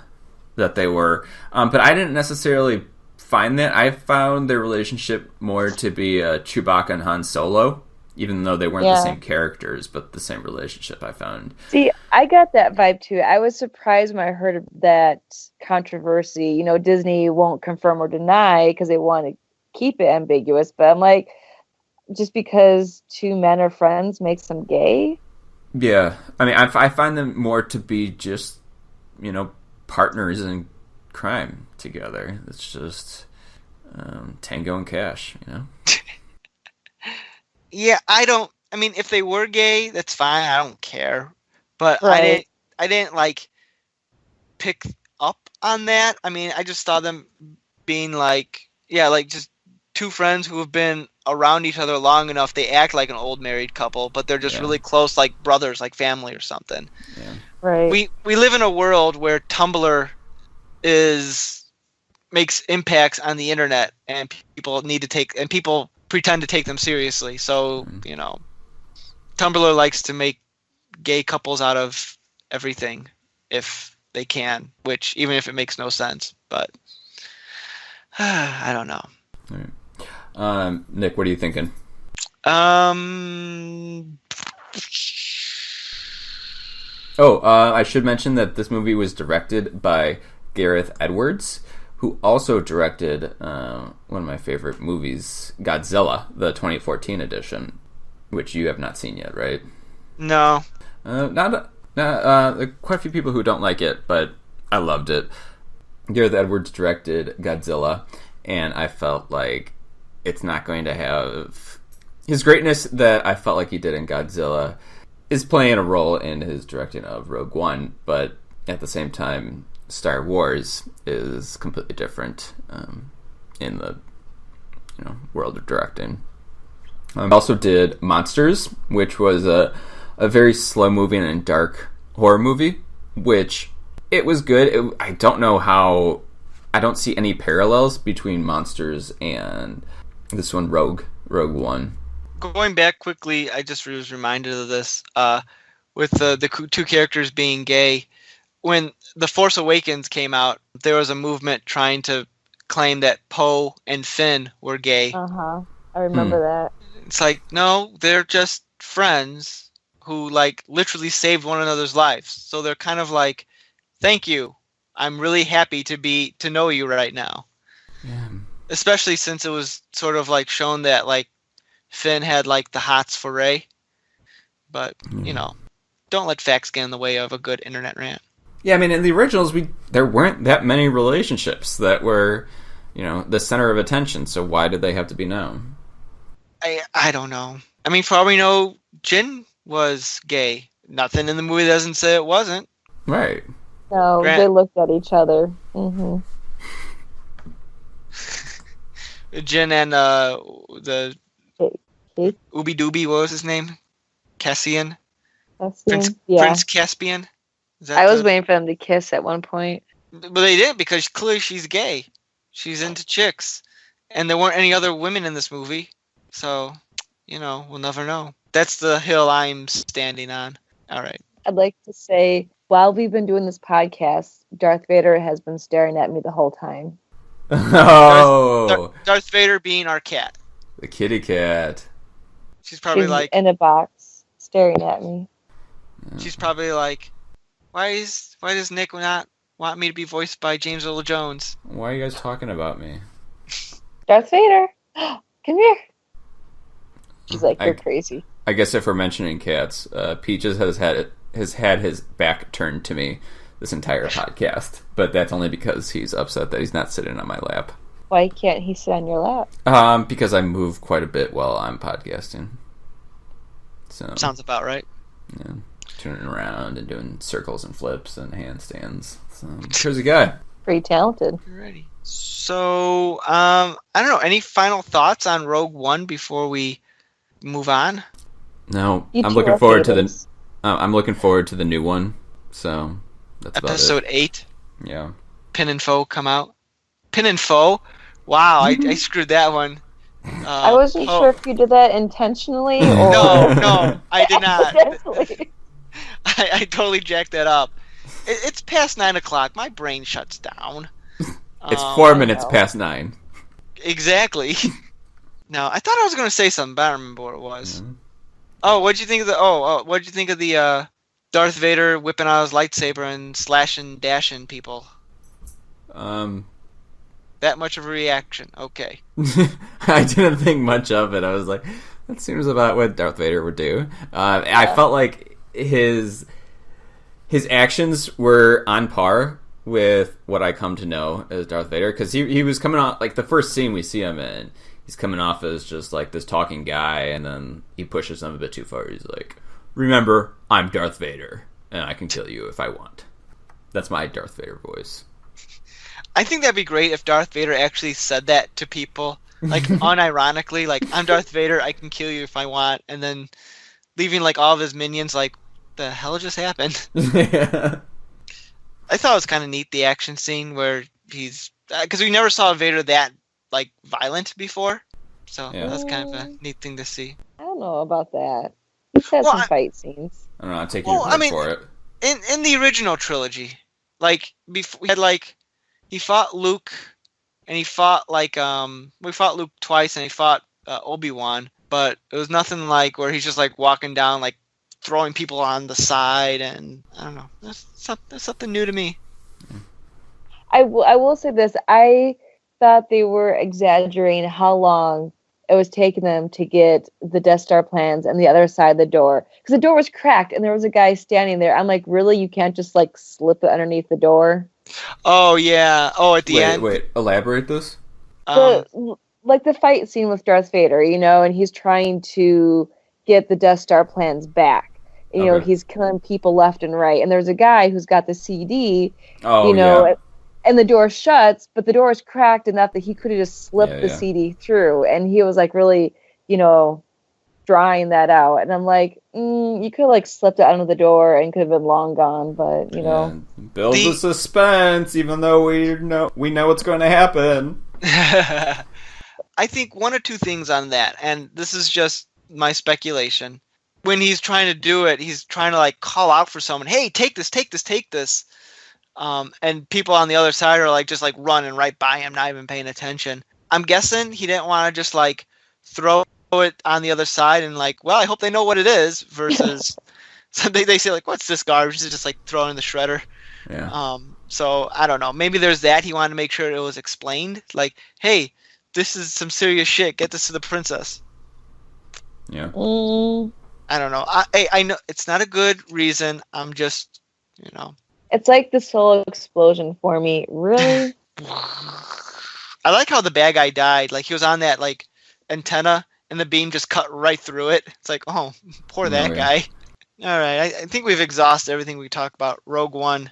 that they were, but I didn't necessarily find that. I found their relationship more to be Chewbacca and Han Solo, even though they weren't the same characters, but the same relationship I found. See, I got that vibe too. I was surprised when I heard of that controversy. You know, Disney won't confirm or deny because they want to keep it ambiguous, but I'm like, just because two men are friends makes them gay. Yeah, I mean, I find them more to be just, partners in crime together. It's just Tango and Cash, Yeah, I mean, if they were gay, that's fine. I don't care. But Right. I didn't like pick up on that. I mean, I just saw them being like, yeah, like just two friends who have been around each other long enough. They act like an old married couple, but they're just really close, like brothers, like family or something. Yeah. Right. We live in a world where Tumblr makes impacts on the internet, and people pretend to take them seriously. So Tumblr likes to make gay couples out of everything if they can, which even if it makes no sense, but I don't know. All right. Nick, what are you thinking? I should mention that this movie was directed by Gareth Edwards, who also directed one of my favorite movies, Godzilla, the 2014 edition, which you have not seen yet, right? No. There are quite a few people who don't like it, but I loved it. Gareth Edwards directed Godzilla, and I felt like it's not going to have his greatness that I felt like he did in Godzilla is playing a role in his directing of Rogue One, but at the same time, Star Wars is completely different in the world of directing. I also did Monsters, which was a very slow-moving and dark horror movie, which it was good. I don't know how... I don't see any parallels between Monsters and this one, Rogue One. Going back quickly, I just was reminded of this with the two characters being gay. When The Force Awakens came out, there was a movement trying to claim that Poe and Finn were gay. I remember that. It's like, no, they're just friends who like literally saved one another's lives. So they're kind of like, thank you. I'm really happy to know you right now. Yeah. Especially since it was sort of like shown that like Finn had like the hots for Rey. But, don't let facts get in the way of a good internet rant. Yeah, I mean, in the originals, there weren't that many relationships that were, the center of attention. So why did they have to be known? I don't know. I mean, for all we know, Jin was gay. Nothing in the movie doesn't say it wasn't. Right. No, they looked at each other. Mm-hmm. Jin and the Keith? Ooby Dooby, what was his name? Cassian? Caspian? Prince Caspian? I was waiting for them to kiss at one point. But they didn't, because clearly she's gay. She's into chicks. And there weren't any other women in this movie. So, we'll never know. That's the hill I'm standing on. All right. I'd like to say, while we've been doing this podcast, Darth Vader has been staring at me the whole time. Oh! Darth Vader being our cat. The kitty cat. She's probably He's like... in a box, staring at me. She's probably like, why does Nick not want me to be voiced by James Earl Jones? Why are you guys talking about me? Darth Vader! Come here! She's like, you're crazy. I guess if we're mentioning cats, Peaches has had his back turned to me this entire podcast, but that's only because he's upset that he's not sitting on my lap. Why can't he sit on your lap? Because I move quite a bit while I'm podcasting. So sounds about right. Yeah, turning around and doing circles and flips and handstands. So crazy guy. Pretty talented. Alrighty. So I don't know. Any final thoughts on Rogue One before we move on? No, I'm looking forward to the. I'm looking forward to the new one. So that's Episode about it. 8. Yeah. Pin and Foe come out. Pin and Foe. Wow, I screwed that one. I wasn't sure if you did that intentionally or... No, I did not. Accidentally. I totally jacked that up. It's past 9 o'clock. My brain shuts down. It's 4 minutes past 9. Exactly. No, I thought I was going to say something, but I don't remember what it was. Mm-hmm. Oh, what'd you think of what'd you think of the Darth Vader whipping out his lightsaber and slashing, dashing people? That much of a reaction. Okay. I didn't think much of it. I was like, That seems about what Darth Vader would do. I felt like his actions were on par with what I come to know as Darth Vader, because he was coming off, like, the first scene we see him in, he's coming off as just like this talking guy, and then he pushes him a bit too far. He's like, remember, I'm Darth Vader, and I can kill you if I want. That's my Darth Vader voice. I think that'd be great if Darth Vader actually said that to people, like, unironically, like, I'm Darth Vader, I can kill you if I want, and then leaving, like, all of his minions, like, the hell just happened? Yeah. I thought it was kind of neat, the action scene where he's... Because we never saw Vader that, like, violent before, so that's kind of a neat thing to see. I don't know about that. He's had some fight scenes. I don't know, I'm taking your word for it. In the original trilogy, like, before, we had, like, he fought Luke, and he fought, like, we fought Luke twice, and he fought Obi-Wan, but it was nothing like where he's just, like, walking down, like, throwing people on the side, and I don't know. That's something new to me. I will say this. I thought they were exaggerating how long it was taking them to get the Death Star plans and the other side of the door. Because the door was cracked, and there was a guy standing there. I'm like, really? You can't just, like, slip it underneath the door? Oh, yeah. Oh, at the end? Wait, elaborate this? Like the fight scene with Darth Vader, you know, and he's trying to get the Death Star plans back. You know, he's killing people left and right. And there's a guy who's got the CD, and the door shuts, but the door is cracked enough that he could have just slipped the CD through. And he was, like, really, you know, drawing that out. And I'm like, you could have, like, slipped it under the door and could have been long gone, but, you know. Build the suspense, even though we know what's going to happen. I think one or two things on that, and this is just my speculation. When he's trying to do it, he's trying to, like, call out for someone, hey, take this, take this, take this. And people on the other side are, like, just, like, running right by him, not even paying attention. I'm guessing he didn't want to just, like, throw it on the other side and, like, well, I hope they know what it is, versus so they say, like, what's this garbage? It's just, like, thrown in the shredder. Yeah. So I don't know. Maybe there's that. He wanted to make sure it was explained. Like, hey, this is some serious shit. Get this to the princess. Yeah. I don't know. I know it's not a good reason. I'm just, you know. It's like the solo explosion for me. Really? I like how the bad guy died. Like, he was on that, like, antenna, and the beam just cut right through it. It's like, oh, poor that guy. All right. I think we've exhausted everything we talk about. Rogue One.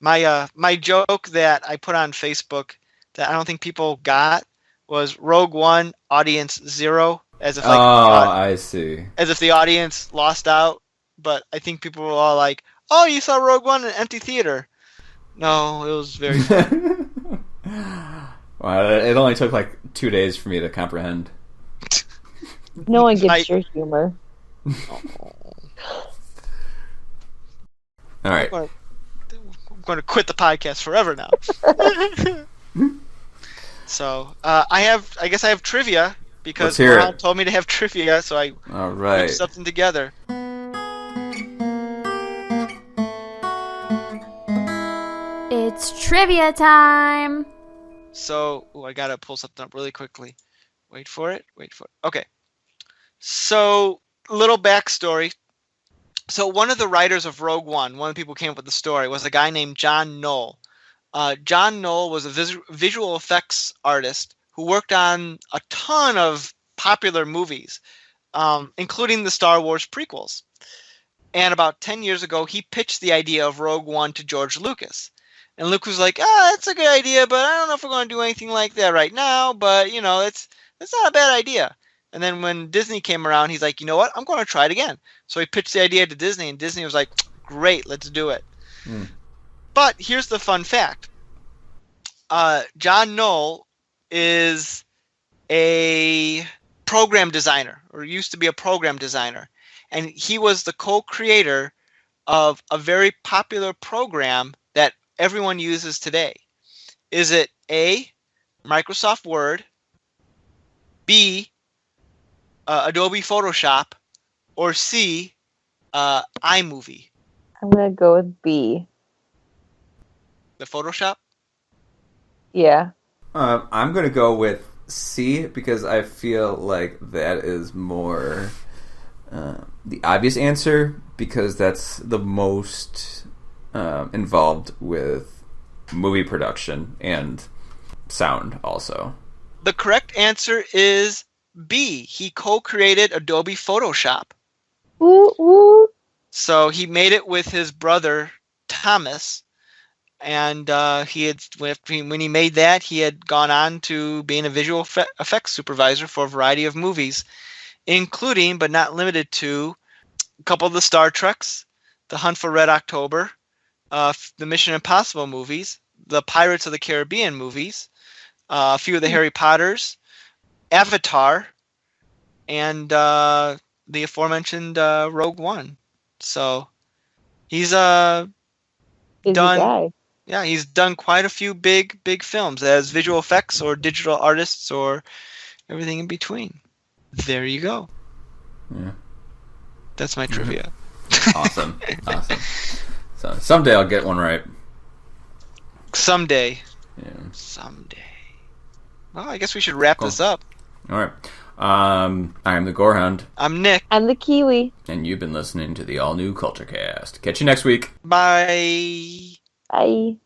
My joke that I put on Facebook that I don't think people got was Rogue One, audience 0. As if, like, I see. As if the audience lost out, but I think people were all like, "Oh, you saw Rogue One in an empty theater." No, it was very fun. Wow, it only took like 2 days for me to comprehend. No one gets your humor. All right, I'm going to quit the podcast forever now. So I guess I have trivia. Because Gorehound told me to have trivia, so I put something together. It's trivia time! So, I gotta pull something up really quickly. Wait for it. Okay. So, little backstory. So, one of the writers of Rogue One, one of the people who came up with the story, was a guy named John Knoll. John Knoll was a visual effects artist who worked on a ton of popular movies, including the Star Wars prequels. And about 10 years ago, he pitched the idea of Rogue One to George Lucas. And Luke was like, that's a good idea, but I don't know if we're going to do anything like that right now, but, you know, it's not a bad idea. And then when Disney came around, he's like, you know what, I'm going to try it again. So he pitched the idea to Disney, and Disney was like, great, let's do it. But here's the fun fact. John Knoll is a program designer, or used to be a program designer, and he was the co-creator of a very popular program that everyone uses today. Is it A, Microsoft Word, B, Adobe Photoshop, or C, iMovie? I'm going to go with B. The Photoshop? Yeah. I'm going to go with C, because I feel like that is more the obvious answer, because that's the most involved with movie production and sound also. The correct answer is B. He co-created Adobe Photoshop. Woo woo. So he made it with his brother Thomas, and when he made that, he had gone on to being a visual effects supervisor for a variety of movies, including but not limited to a couple of the Star Treks, The Hunt for Red October, the Mission Impossible movies, the Pirates of the Caribbean movies, a few of the Harry Potters, Avatar, and the aforementioned Rogue One. So he's Busy done. guy. Yeah, he's done quite a few big films as visual effects or digital artists or everything in between. There you go. Yeah. That's my trivia. Awesome. So someday I'll get one right. Someday. Yeah. Someday. Well, I guess we should wrap this up. All right. I am the Gorehound. I'm Nick. I'm the Kiwi. And you've been listening to the all-new Culture Cast. Catch you next week. Bye. Bye.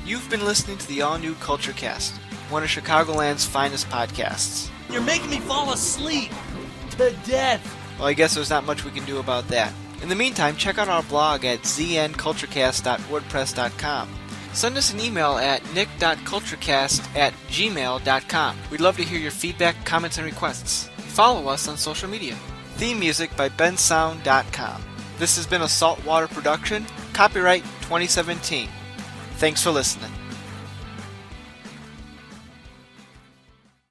You've been listening to the all-new Culture Cast, one of Chicagoland's finest podcasts. You're making me fall asleep to death. Well, I guess there's not much we can do about that. In the meantime, check out our blog at znculturecast.wordpress.com. Send us an email at nick.culturecast@gmail.com. We'd love to hear your feedback, comments, and requests. Follow us on social media. Theme music by bensound.com. This has been a Saltwater production, copyright 2017. Thanks for listening.